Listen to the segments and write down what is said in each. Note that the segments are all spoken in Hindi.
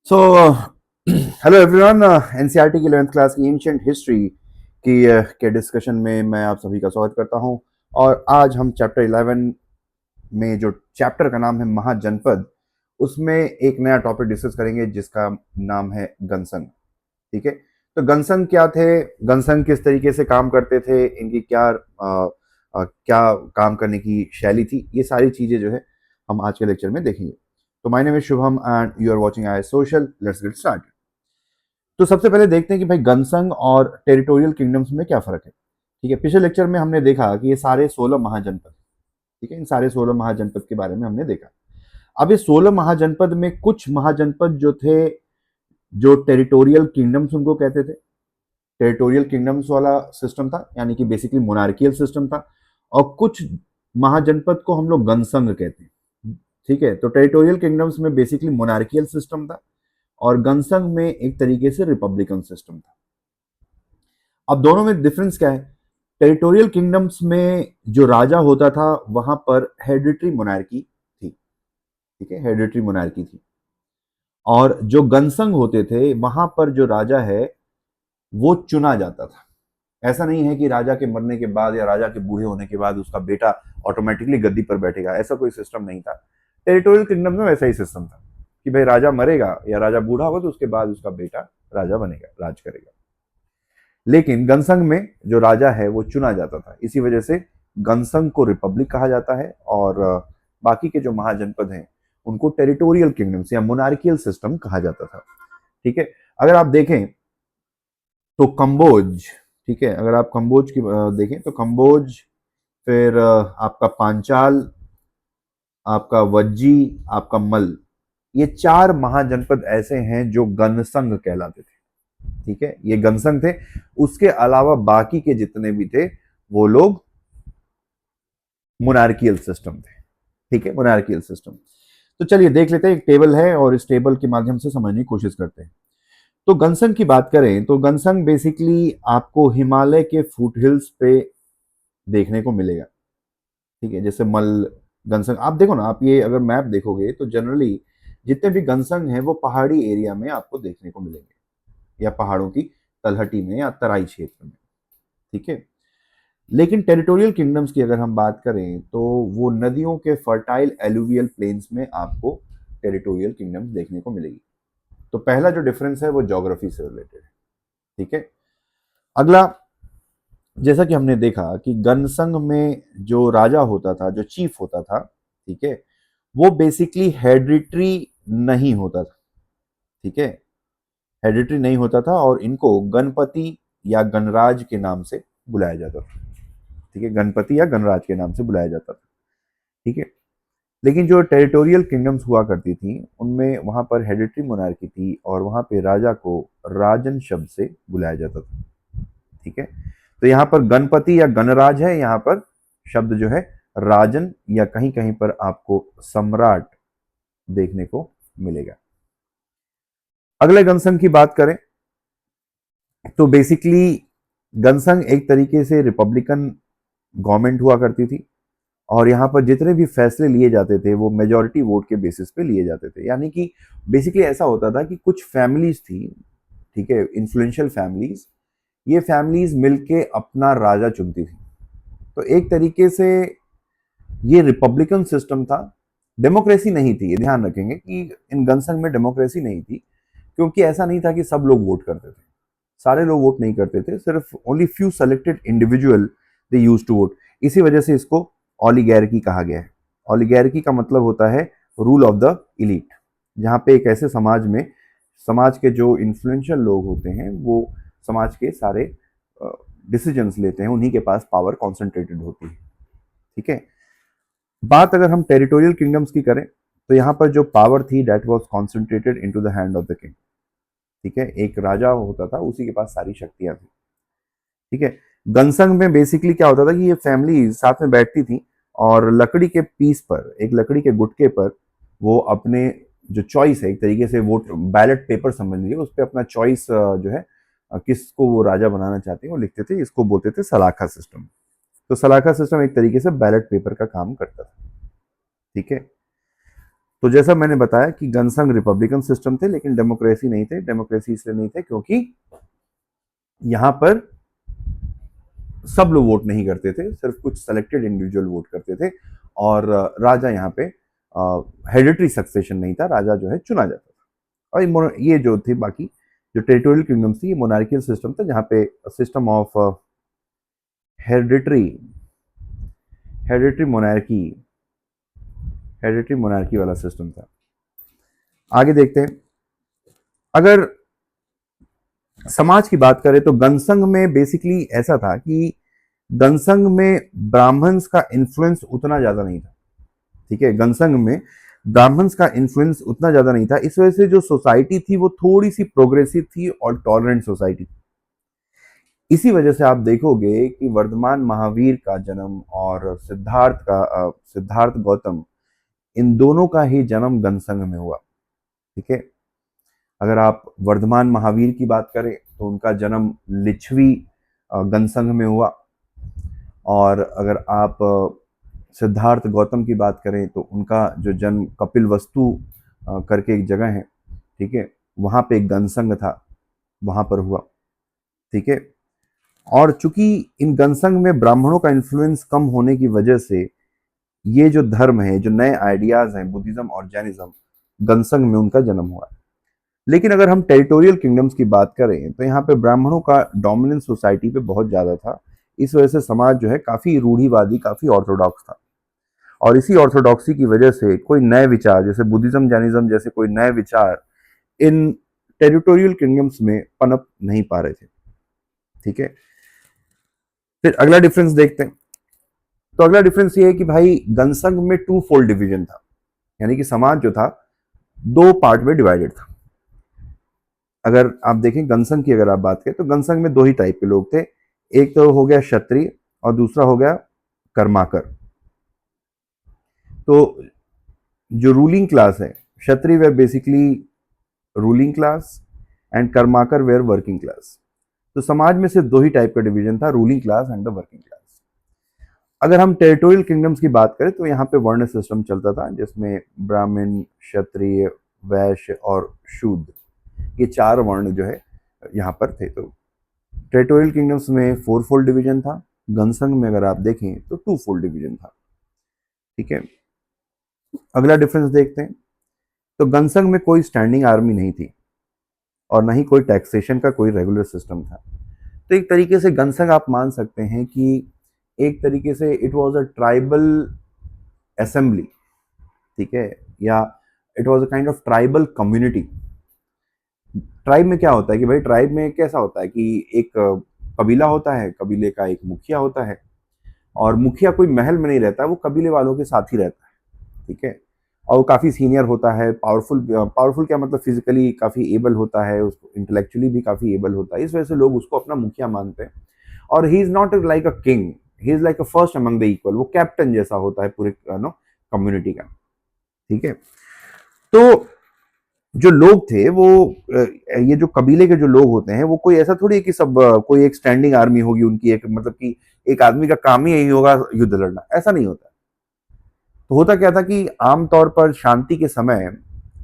सो हेलो एवरीवन, एनसीईआरटी की 11th क्लास की एंशिएंट हिस्ट्री की के डिस्कशन में मैं आप सभी का स्वागत करता हूं। और आज हम चैप्टर 11 में जो चैप्टर का नाम है महाजनपद, उसमें एक नया टॉपिक डिस्कस करेंगे जिसका नाम है गनसंघ। ठीक है, तो गनसंघ क्या थे, गनसंघ किस तरीके से काम करते थे, इनकी क्या काम करने की शैली थी, ये सारी चीजें जो है हम आज के लेक्चर में देखेंगे। तो my name is Shubham and you are watching I social. Let's get start. तो सबसे पहले देखते हैं कि भाई गनसंघ और टेरिटोरियल किंगडम्स में क्या फर्क है। ठीक है, पिछले लेक्चर में हमने देखा कि ये सारे 16 महाजनपद, ठीक है, इन सारे 16 महाजनपद के बारे में हमने देखा। अब ये 16 महाजनपद में कुछ महाजनपद जो थे, जो टेरिटोरियल किंगडम्स उनको कहते थे। टेरिटोरियल किंगडम्स वाला सिस्टम था, यानी कि बेसिकली मोनार्कियल सिस्टम था। और कुछ महाजनपद को हम लोग गनसंघ कहते हैं। ठीक है, तो टेरिटोरियल किंगडम्स में बेसिकली मोनार्कियल सिस्टम था और गनसंघ में एक तरीके से रिपब्लिकन सिस्टम था। अब दोनों में डिफरेंस क्या है? टेरिटोरियल किंगडम्स में जो राजा होता था वहां पर हेरिडिटरी मोनार्की थी। ठीक है, हेरिडिटरी मोनार्की थी। और जो गनसंघ होते थे वहां पर जो राजा है वो चुना जाता था। ऐसा नहीं है कि राजा के मरने के बाद या राजा के बूढ़े होने के बाद उसका बेटा ऑटोमेटिकली गद्दी पर बैठेगा, ऐसा कोई सिस्टम नहीं था। टेरिटोरियल किंगडम में वैसा ही सिस्टम था कि भाई राजा मरेगा या राजा बूढ़ा होगा तो उसके बाद उसका बेटा राजा बनेगा, राज करेगा। लेकिन गनसंघ में जो राजा है वो चुना जाता था, इसी वजह से गनसंघ को रिपब्लिक कहा जाता है। और बाकी के जो महाजनपद हैं उनको टेरिटोरियल किंगडम्स या मोनार्कियल सिस्टम कहा जाता था। ठीक है, अगर आप देखें तो कंबोज, ठीक है, अगर आप कंबोज की देखें तो कंबोज, फिर आपका पांचाल, आपका वज्जी, आपका मल, ये चार महाजनपद ऐसे हैं जो गनसंघ कहलाते थे। ठीक है, ये गनसंघ थे। उसके अलावा बाकी के जितने भी थे वो लोग मोनार्कियल सिस्टम थे। ठीक है, मोनार्कियल सिस्टम। तो चलिए देख लेते हैं, एक टेबल है और इस टेबल के माध्यम से समझने की कोशिश करते हैं। तो गनसंघ की बात करें तो गनसंघ बेसिकली आपको हिमालय के फुट हिल्स पे देखने को मिलेगा। ठीक है, जैसे मल, गनसंघ आप देखो ना, आप ये अगर मैप देखोगे तो जनरली जितने भी गनसंघ हैं वो पहाड़ी एरिया में आपको देखने को मिलेंगे या पहाड़ों की तलहटी में या तराई क्षेत्र में। ठीक है, लेकिन टेरिटोरियल किंगडम्स की अगर हम बात करें तो वो नदियों के फर्टाइल एलुवियल प्लेन्स में आपको टेरिटोरियल किंगडम्स देखने को मिलेगी। तो पहला जो डिफरेंस है वो ज्योग्राफी से रिलेटेड है। ठीक है, अगला, जैसा कि हमने देखा कि गनसंघ में जो राजा होता था, जो चीफ होता था, ठीक है, वो बेसिकली हेरिडिटरी नहीं होता था। ठीक है, हेरिडिटरी नहीं होता था और इनको गणपति या गणराज के नाम से बुलाया जाता था। ठीक है, गणपति या गणराज के नाम से बुलाया जाता था। ठीक है, लेकिन जो टेरिटोरियल किंगडम्स हुआ करती थी उनमें वहां पर हेरिडिटरी मोनार्की थी और वहां पे राजा को राजन शब्द से बुलाया जाता था। ठीक है, तो यहाँ पर गणपति या गणराज है, यहाँ पर शब्द जो है राजन या कहीं कहीं पर आपको सम्राट देखने को मिलेगा। अगले गणसंघ की बात करें तो बेसिकली गणसंघ एक तरीके से रिपब्लिकन गवर्नमेंट हुआ करती थी और यहाँ पर जितने भी फैसले लिए जाते थे वो मेजॉरिटी वोट के बेसिस पे लिए जाते थे। यानी कि बेसिकली ऐसा होता था कि कुछ फैमिलीज थी, ठीक है, इन्फ्लुएंशियल फैमिलीज, ये फैमिलीज मिलके अपना राजा चुनती थी। तो एक तरीके से ये रिपब्लिकन सिस्टम था, डेमोक्रेसी नहीं थी। ये ध्यान रखेंगे कि इन गणसंघ में डेमोक्रेसी नहीं थी, क्योंकि ऐसा नहीं था कि सब लोग वोट करते थे, सारे लोग वोट नहीं करते थे, सिर्फ only few selected individual they use to vote. इसी वजह से इसको ऑलिगैर्की कहा गया है। ऑलिगैर्की का मतलब होता है रूल ऑफ द इलीट, जहाँ पे एक ऐसे समाज में समाज के जो इन्फ्लुएंशियल लोग होते हैं वो समाज के सारे डिसीजंस लेते हैं, उन्हीं के पास पावर कॉन्सेंट्रेटेड होती है। ठीक है, बात अगर हम टेरिटोरियल किंगडम्स की करें तो यहाँ पर जो पावर थी that was concentrated into the hand of the king. ठीक है, एक राजा होता था, उसी के पास सारी शक्तियां थी। ठीक है, गनसंग में बेसिकली क्या होता था कि ये फैमिली साथ में बैठती थी और लकड़ी के पीस पर, एक लकड़ी के गुटके पर वो अपने जो चॉइस है, एक तरीके से वोट बैलेट पेपर समझ लीजिए, उस पर अपना चॉइस जो है किसको वो राजा बनाना चाहते हैं वो लिखते थे। इसको बोलते थे सलाखा सिस्टम। तो सलाखा सिस्टम एक तरीके से बैलेट पेपर का काम करता था। ठीक है, तो जैसा मैंने बताया कि गनसंग रिपब्लिकन सिस्टम थे, लेकिन डेमोक्रेसी नहीं थे। डेमोक्रेसी इसलिए नहीं थे क्योंकि यहां पर सब लोग वोट नहीं करते थे, सिर्फ कुछ सेलेक्टेड इंडिविजुअल वोट करते थे, और राजा यहाँ पे हेरिडिटरी सक्सेशन नहीं था, राजा जो है चुना जाता था। और ये जो थे बाकी जो टेरिटोरियल किंगडम्स थी, ये मोनार्कियल सिस्टम था, जहाँ पे system of hereditary hereditary monarchy hereditary monarchy वाला सिस्टम था। आगे देखते हैं, अगर समाज की बात करें तो गनसंग में बेसिकली ऐसा था कि गनसंग में ब्राह्मण्स का इन्फ्लुएंस उतना ज्यादा नहीं था। ठीक है, गनसंग में ब्राह्मण्स का इन्फ्लुएंस उतना ज्यादा नहीं था। इस वजह से जो सोसाइटी थी वो थोड़ी सी प्रोग्रेसिव थी और टॉलरेंट सोसाइटी थी। इसी वजह से आप देखोगे कि वर्धमान महावीर का जन्म और सिद्धार्थ गौतम, इन दोनों का ही जन्म गनसंग में हुआ। ठीक है, अगर आप वर्धमान महावीर की बात करें तो उनका जन्म लिच्छवी गनसंग में हुआ, और अगर आप सिद्धार्थ गौतम की बात करें तो उनका जो जन्म कपिल वस्तु करके एक जगह है, ठीक है, वहाँ पे एक गनसंग था, वहाँ पर हुआ। ठीक है, और चूंकि इन गनसंग में ब्राह्मणों का इन्फ्लुएंस कम होने की वजह से ये जो धर्म है, जो नए आइडियाज हैं, बुद्धिज्म और जैनिज्म, गनसंग में उनका जन्म हुआ। लेकिन अगर हम टेरिटोरियल किंगडम्स की बात करें तो यहाँ पे ब्राह्मणों का डोमिनेंस सोसाइटी पे बहुत ज्यादा था। इस वजह से समाज जो है काफी रूढ़िवादी, काफी ऑर्थोडॉक्स था, और इसी ऑर्थोडॉक्सी की वजह से कोई नए विचार जैसे बुद्धिज्म, जैनिज्म जैसे कोई नए विचार इन टेरिटोरियल किंगडम्स में पनप नहीं पा रहे थे। ठीक है, फिर अगला डिफरेंस देखते हैं। तो अगला डिफरेंस ये है कि भाई गनसंग में टू फोल्ड डिवीजन था, यानी कि समाज जो था दो पार्ट में डिवाइडेड था। अगर आप देखें गनसंग की अगर आप बात करें तो गनसंग में दो ही टाइप के लोग थे, एक तो हो गया क्षत्रिय और दूसरा हो गया कर्माकर। तो जो रूलिंग क्लास है, क्षत्रिय वे basically ruling class and Karmakar were working class. तो समाज में सिर्फ दो ही टाइप का डिवीजन था, ruling class and the working class. अगर हम टेरिटोरियल किंगडम्स की बात करें तो यहाँ पे वर्ण सिस्टम चलता था, जिसमें ब्राह्मण, क्षत्रिय, वैश्य और शूद्र, ये चार वर्ण जो है यहाँ पर थे। तो टेरिटोरियल किंगडम्स में फोर फोल्ड डिवीजन था, गनसंग में अगर आप देखें तो टू फोल्ड डिवीजन था। ठीक है, अगला डिफरेंस देखते हैं। तो गनसंग में कोई स्टैंडिंग आर्मी नहीं थी और ना ही कोई टैक्सेशन का कोई रेगुलर सिस्टम था। तो एक तरीके से गनसंग आप मान सकते हैं कि एक तरीके से it was a tribal assembly. ठीक है, या it was a kind of tribal community. Tribe में क्या होता है कि भाई ट्राइब में कैसा होता है कि एक कबीला होता है, कबीले का एक मुखिया होता है, और मुखिया कोई महल में नहीं रहता, वो कबीले वालों के साथ ही रहता है। ठीक है, और वो काफ़ी सीनियर होता है, पावरफुल। पावरफुल क्या मतलब, फिजिकली काफ़ी एबल होता है, उसको इंटेलेक्चुअली भी काफ़ी एबल होता है। इस वजह से लोग उसको अपना मुखिया मानते हैं। और he is not like a king, he is like a first among the equal. वो कैप्टन जैसा होता है पूरे कम्युनिटी का। ठीक है, तो जो लोग थे वो ये जो कबीले के जो लोग होते हैं वो कोई ऐसा थोड़ी है कि सब कोई एक स्टैंडिंग आर्मी होगी उनकी, एक मतलब कि एक आदमी का काम ही यही होगा युद्ध लड़ना, ऐसा नहीं होता। तो होता क्या था कि आमतौर पर शांति के समय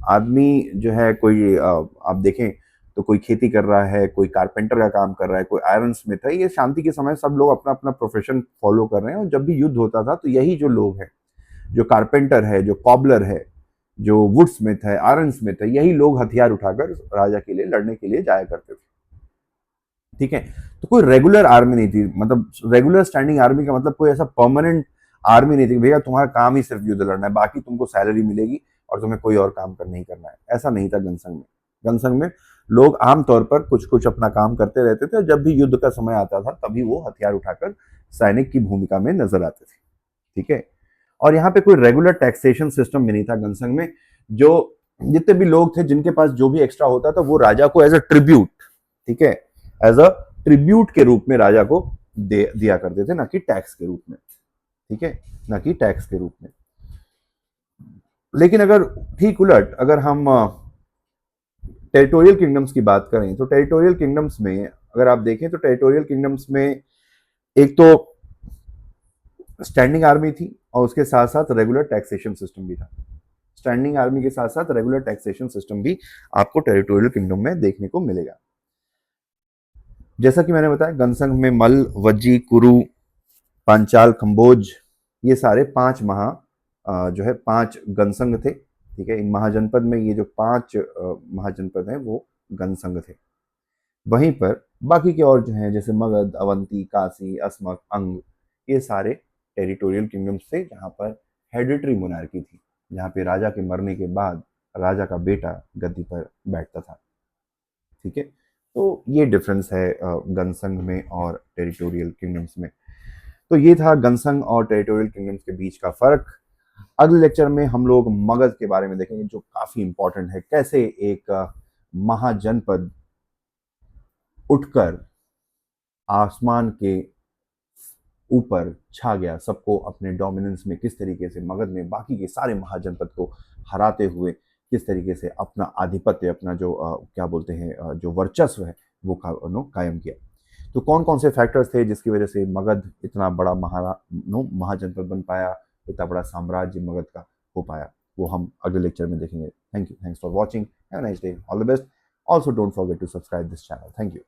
आदमी जो है कोई आप देखें तो कोई खेती कर रहा है, कोई कारपेंटर का काम कर रहा है, कोई आयरन स्मिथ है, ये शांति के समय सब लोग अपना अपना प्रोफेशन फॉलो कर रहे हैं। और जब भी युद्ध होता था तो यही जो लोग हैं, जो कारपेंटर है, जो कॉबलर है, जो वुड स्मिथ है, आयरन स्मिथ है, यही लोग हथियार उठाकर राजा के लिए लड़ने के लिए जाया करते थे। ठीक है, तो कोई रेगुलर आर्मी नहीं थी, मतलब रेगुलर स्टैंडिंग आर्मी का मतलब कोई ऐसा परमानेंट आर्मी नहीं थी भैया तुम्हारा काम ही सिर्फ युद्ध लड़ना है, बाकी तुमको सैलरी मिलेगी और तुम्हें कोई और काम कर नहीं करना है, ऐसा नहीं था गनसंग में। गनसंग में लोग आमतौर पर कुछ कुछ अपना काम करते रहते थे, और जब भी युद्ध का समय आता था तभी वो हथियार उठाकर सैनिक की भूमिका में नजर आते थे। ठीक है, और यहाँ पे कोई रेगुलर टैक्सेशन सिस्टम भी नहीं था गनसंग में। जो जितने भी लोग थे जिनके पास जो भी एक्स्ट्रा होता था वो राजा को एज अ ट्रिब्यूट, ठीक है, एज अ ट्रिब्यूट के रूप में राजा को दिया करते थे, ना कि टैक्स के रूप में। ठीक है, ना कि टैक्स के रूप में। लेकिन अगर ठीक उलट अगर हम टेरिटोरियल किंगडम्स की बात करें तो टेरिटोरियल किंगडम्स में अगर आप देखें तो टेरिटोरियल किंगडम्स में एक तो स्टैंडिंग आर्मी थी और उसके साथ साथ रेगुलर टैक्सेशन सिस्टम भी था। स्टैंडिंग आर्मी के साथ साथ रेगुलर टैक्सेशन सिस्टम भी आपको टेरिटोरियल किंगडम में देखने को मिलेगा। जैसा कि मैंने बताया, गनसंग में मल, वज्जी, कुरु, पांचाल, कंबोज, ये सारे 5 जो है 5 गनसंग थे। ठीक है, इन महाजनपद में ये जो 5 महाजनपद हैं वो गनसंग थे। वहीं पर बाकी के और जो हैं जैसे मगध, अवंती, काशी, असमक, अंग, ये सारे टेरिटोरियल किंगडम्स थे जहाँ पर हेरिडिटरी मोनार्की थी, जहाँ पे राजा के मरने के बाद राजा का बेटा गद्दी पर बैठता था। ठीक है, तो ये डिफरेंस है गनसंग में और टेरिटोरियल किंगडम्स में। तो ये था गनसंग और टेरिटोरियल किंगडम्स के बीच का फर्क। अगले लेक्चर में हम लोग मगध के बारे में देखेंगे, जो काफी इंपॉर्टेंट है, कैसे एक महाजनपद उठकर आसमान के ऊपर छा गया, सबको अपने डोमिनेंस में किस तरीके से मगध में बाकी के सारे महाजनपद को हराते हुए किस तरीके से अपना आधिपत्य, अपना जो क्या बोलते हैं जो वर्चस्व है वो कायम किया। तो कौन कौन से फैक्टर्स थे जिसकी वजह से मगध इतना बड़ा महाजनपद बन पाया, इतना बड़ा साम्राज्य मगध का हो पाया, वो हम अगले लेक्चर में देखेंगे। Thank you, thanks for watching, have a nice day, all the best. Also don't forget to subscribe this channel. Thank you.